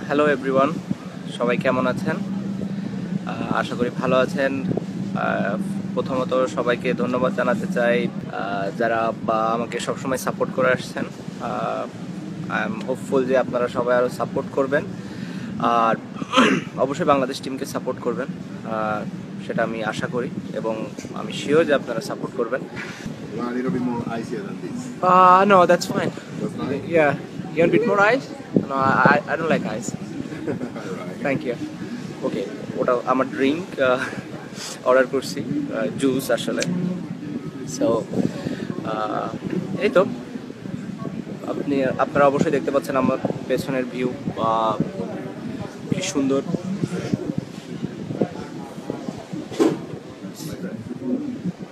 Hello everyone, সবাই কেমন আছেন? আশা করি ভালো আছেন। প্রথমত সবাইকে ধন্যবাদ জানাতে চাই, যারা আমাকে সবসময় সাপোর্ট করে আসছেন। আই এম হোপফুল যে আপনারা সবাই আরও সাপোর্ট করবেন, আর অবশ্যই বাংলাদেশ টিমকে সাপোর্ট করবেন। সেটা আমি আশা করি এবং আমি শিওর যে আপনারা সাপোর্ট করবেন। You want a little bit more icier than this? No, that's fine. That's fine? Yeah, you want a bit more ice? No, I don't like ice. Alright. Thank you. Okay, ওটা আমার drink order করছি, juice আসলে। So এই তো, আপনারা অবশ্যই দেখতে পাচ্ছেন আমার পেছনের ভিউ, কি সুন্দর।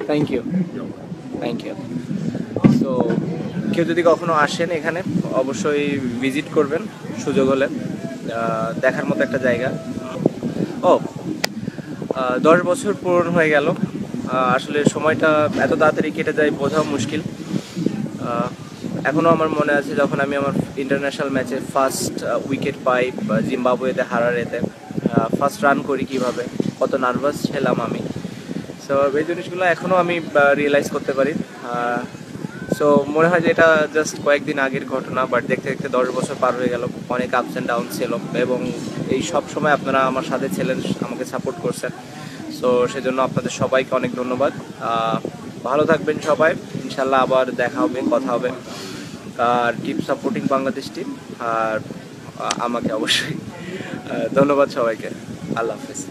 Thank you, thank you. So কেউ যদি কখনো আসেন এখানে, অবশ্যই ভিজিট করবেন সুযোগ হলে। দেখার মতো একটা জায়গা। 10 বছর পূরণ হয়ে গেল। আসলে সময়টা এত তাড়াতাড়ি কেটে যায় বোঝাও মুশকিল। এখনও আমার মনে আছে যখন আমি আমার ইন্টারন্যাশনাল ম্যাচে ফার্স্ট উইকেট পাই জিম্বাবুয়েতে হারারেতে, ফার্স্ট রান করি কীভাবে, কত নার্ভাস ছিলাম আমি। সো এই জিনিসগুলো এখনও আমি রিয়েলাইজ করতে পারি। সো মনে হয় যে এটা জাস্ট কয়েকদিন আগের ঘটনা, বাট দেখতে দেখতে 10 বছর পার হয়ে গেল। অনেক আপস অ্যান্ড ডাউন ছিল এবং এই সব সময় আপনারা আমার সাথে ছিলেন, আমাকে সাপোর্ট করছেন। সো সেজন্য আপনাদের সবাইকে অনেক ধন্যবাদ। ভালো থাকবেন সবাই, ইনশাল্লাহ আবার দেখা হবে, কথা হবে। আর কিপ সাপোর্টিং বাংলাদেশ টিম, আর আমাকে অবশ্যই। ধন্যবাদ সবাইকে। আল্লাহ হাফেজ।